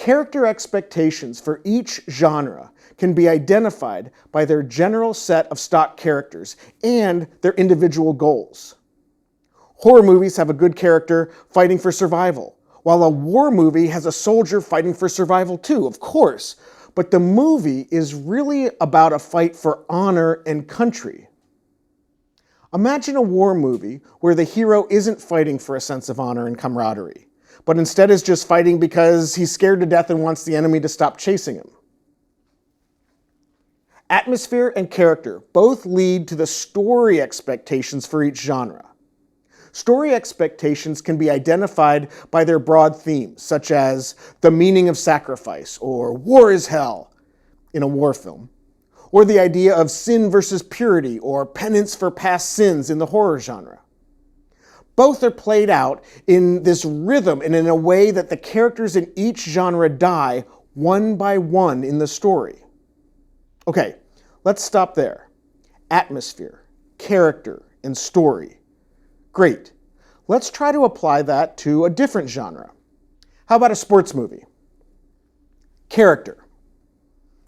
Character expectations for each genre can be identified by their general set of stock characters and their individual goals. Horror movies have a good character fighting for survival, while a war movie has a soldier fighting for survival too, of course. But the movie is really about a fight for honor and country. Imagine a war movie where the hero isn't fighting for a sense of honor and camaraderie, but instead is just fighting because he's scared to death and wants the enemy to stop chasing him. Atmosphere and character both lead to the story expectations for each genre. Story expectations can be identified by their broad themes, such as the meaning of sacrifice, or war is hell in a war film, or the idea of sin versus purity, or penance for past sins in the horror genre. Both are played out in this rhythm and in a way that the characters in each genre die one by one in the story. Okay, let's stop there. Atmosphere, character, and story. Great. Let's try to apply that to a different genre. How about a sports movie? Character.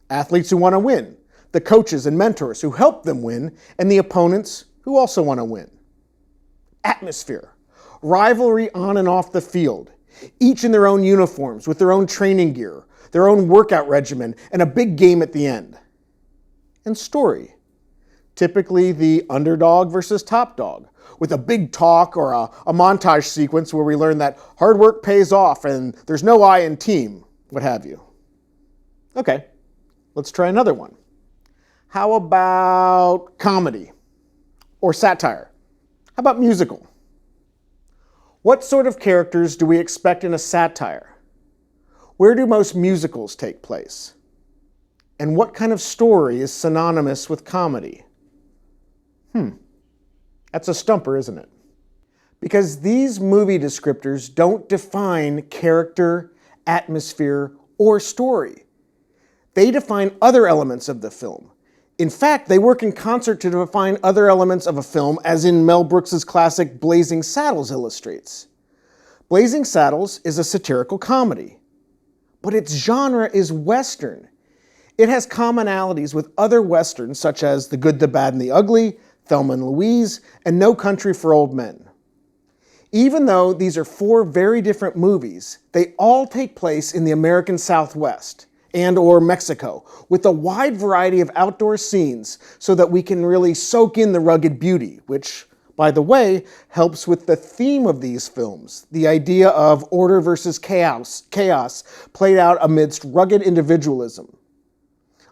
Athletes who want to win, the coaches and mentors who help them win, and the opponents who also want to win. Atmosphere. Rivalry on and off the field, each in their own uniforms with their own training gear, their own workout regimen, and a big game at the end. And story. Typically the underdog versus top dog, with a big talk or a montage sequence where we learn that hard work pays off and there's no I in team, what have you. Okay, let's try another one. How about comedy or satire? How about musical? What sort of characters do we expect in a satire? Where do most musicals take place? And what kind of story is synonymous with comedy? That's a stumper, isn't it? Because these movie descriptors don't define character, atmosphere, or story. They define other elements of the film. In fact, they work in concert to define other elements of a film, as in Mel Brooks's classic Blazing Saddles illustrates. Blazing Saddles is a satirical comedy, but its genre is Western. It has commonalities with other Westerns such as The Good, the Bad, and the Ugly, Thelma and Louise, and No Country for Old Men. Even though these are four very different movies, they all take place in the American Southwest and or Mexico, with a wide variety of outdoor scenes so that we can really soak in the rugged beauty, which, by the way, helps with the theme of these films, the idea of order versus chaos played out amidst rugged individualism.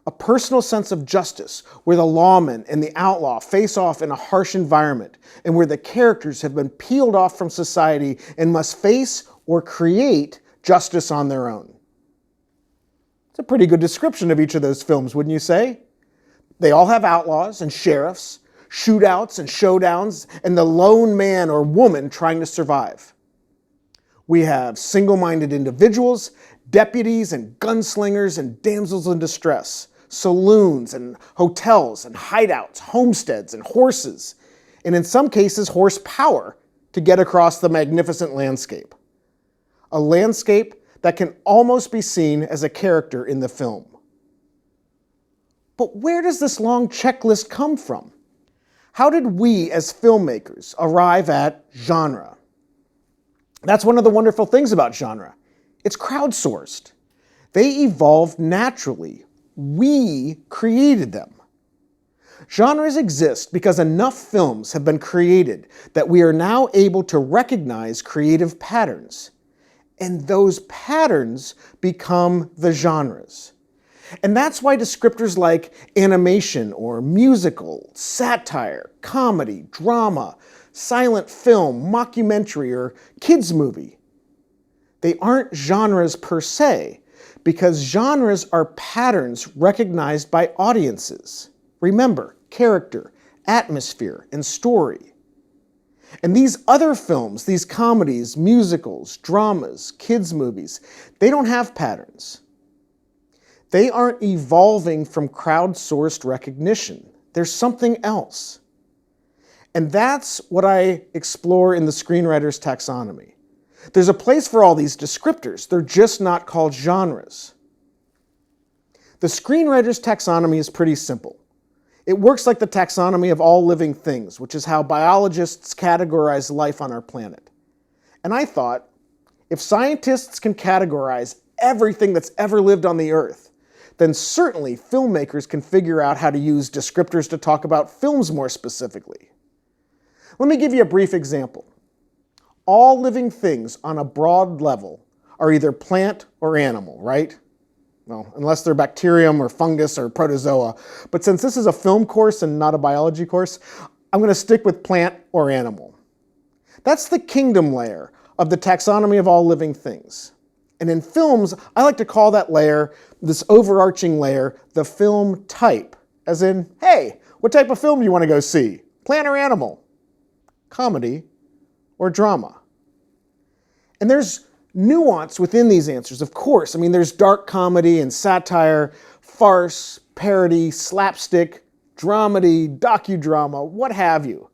A personal sense of justice where the lawman and the outlaw face off in a harsh environment and where the characters have been peeled off from society and must face or create justice on their own. It's a pretty good description of each of those films, wouldn't you say? They all have outlaws and sheriffs, shootouts and showdowns, and the lone man or woman trying to survive. We have single-minded individuals, deputies and gunslingers and damsels in distress, saloons and hotels and hideouts, homesteads and horses, and in some cases horsepower to get across the magnificent landscape. A landscape that can almost be seen as a character in the film. But where does this long checklist come from? How did we as filmmakers arrive at genre? That's one of the wonderful things about genre. It's crowdsourced. They evolved naturally. We created them. Genres exist because enough films have been created that we are now able to recognize creative patterns. And those patterns become the genres. And that's why descriptors like animation or musical, satire, comedy, drama, silent film, mockumentary, or kids movie, they aren't genres per se, because genres are patterns recognized by audiences. Remember, character, atmosphere, and story. And these other films, these comedies, musicals, dramas, kids movies, they don't have patterns. They aren't evolving from crowdsourced recognition. There's something else. And that's what I explore in the screenwriter's taxonomy. There's a place for all these descriptors. They're just not called genres. The screenwriter's taxonomy is pretty simple. It works like the taxonomy of all living things, which is how biologists categorize life on our planet. And I thought, if scientists can categorize everything that's ever lived on the earth, then certainly filmmakers can figure out how to use descriptors to talk about films more specifically. Let me give you a brief example. All living things on a broad level are either plant or animal, right? Well, unless they're bacterium or fungus or protozoa. But since this is a film course and not a biology course, I'm going to stick with plant or animal. That's the kingdom layer of the taxonomy of all living things. And in films, I like to call that layer, this overarching layer, the film type. As in, hey, what type of film do you want to go see? Plant or animal? Comedy or drama? And there's nuance within these answers, of course. I mean, there's dark comedy and satire, farce, parody, slapstick, dramedy, docudrama, what have you.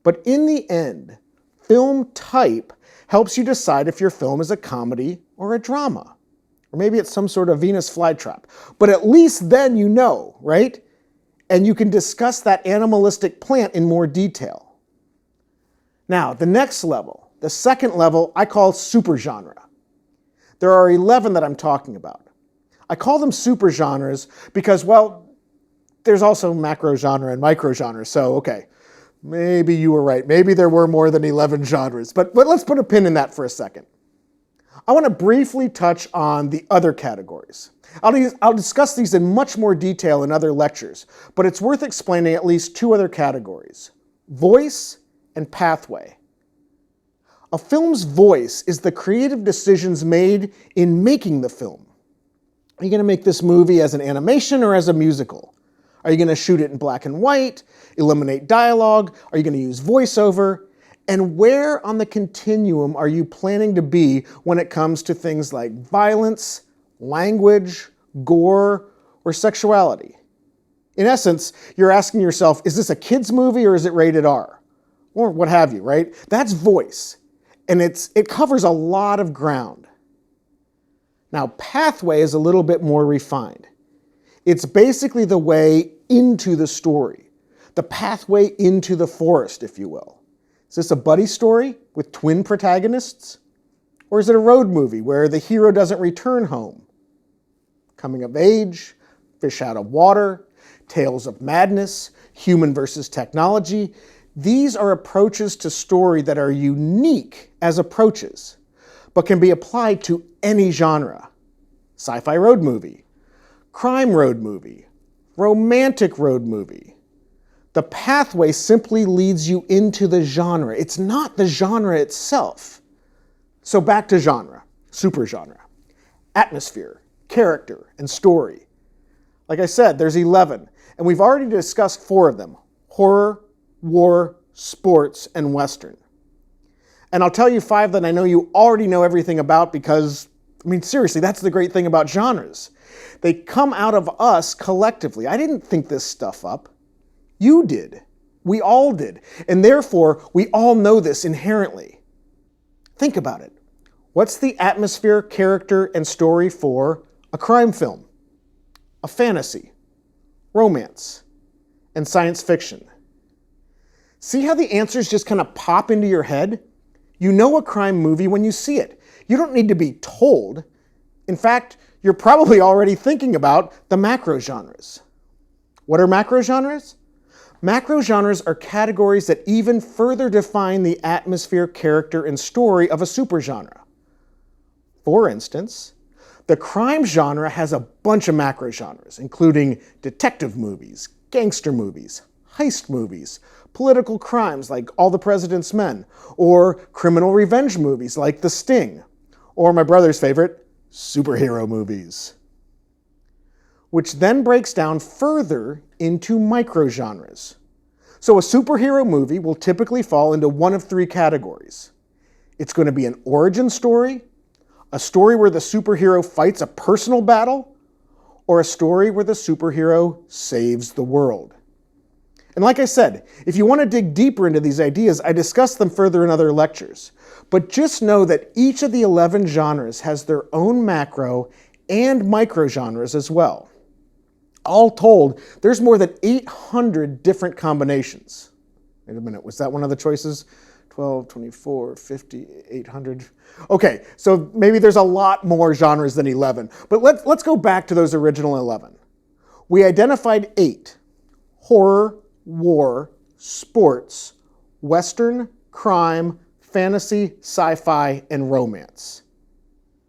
But in the end, film type helps you decide if your film is a comedy or a drama. Or maybe it's some sort of Venus flytrap. But at least then you know, right? And you can discuss that animalistic plant in more detail. Now, the next level, the second level, I call supergenre. There are 11 that I'm talking about. I call them supergenres because, well, there's also macrogenre and microgenre, so okay. Maybe you were right. Maybe there were more than 11 genres, but let's put a pin in that for a second. I want to briefly touch on the other categories. I'll discuss these in much more detail in other lectures, but it's worth explaining at least two other categories: voice and pathway. A film's voice is the creative decisions made in making the film. Are you going to make this movie as an animation or as a musical? Are you going to shoot it in black and white, eliminate dialogue? Are you going to use voiceover? And where on the continuum are you planning to be when it comes to things like violence, language, gore, or sexuality? In essence, you're asking yourself, is this a kid's movie or is it rated R? Or what have you, right? That's voice. And it covers a lot of ground. Now, pathway is a little bit more refined. It's basically the way into the story, the pathway into the forest, if you will. Is this a buddy story with twin protagonists? Or is it a road movie where the hero doesn't return home? Coming of age, fish out of water, tales of madness, human versus technology. These are approaches to story that are unique as approaches, but can be applied to any genre. Sci-fi road movie, crime road movie, romantic road movie. The pathway simply leads you into the genre. It's not the genre itself. So back to genre, supergenre, atmosphere, character, and story. Like I said, there's 11, and we've already discussed 4 of them: horror, war, sports, and Western. And I'll tell you 5 that I know you already know everything about because, I mean, seriously, that's the great thing about genres. They come out of us collectively. I didn't think this stuff up. You did. We all did. And therefore, we all know this inherently. Think about it. What's the atmosphere, character, and story for a crime film, a fantasy, romance, and science fiction? See how the answers just kind of pop into your head? You know a crime movie when you see it. You don't need to be told. In fact, you're probably already thinking about the macrogenres. What are macrogenres? Macrogenres are categories that even further define the atmosphere, character, and story of a supergenre. For instance, the crime genre has a bunch of macrogenres, including detective movies, gangster movies, heist movies, political crimes like All the President's Men, or criminal revenge movies like The Sting, or my brother's favorite, superhero movies. Which then breaks down further into microgenres. So a superhero movie will typically fall into one of 3 categories. It's going to be an origin story, a story where the superhero fights a personal battle, or a story where the superhero saves the world. And like I said, if you want to dig deeper into these ideas, I discuss them further in other lectures. But just know that each of the 11 genres has their own macro and micro genres as well. All told, there's more than 800 different combinations. Wait a minute, was that one of the choices? 12, 24, 50, 800. Okay, so maybe there's a lot more genres than 11. But let's go back to those original 11. We identified 8: horror, war, sports, western, crime, fantasy, sci-fi, and romance.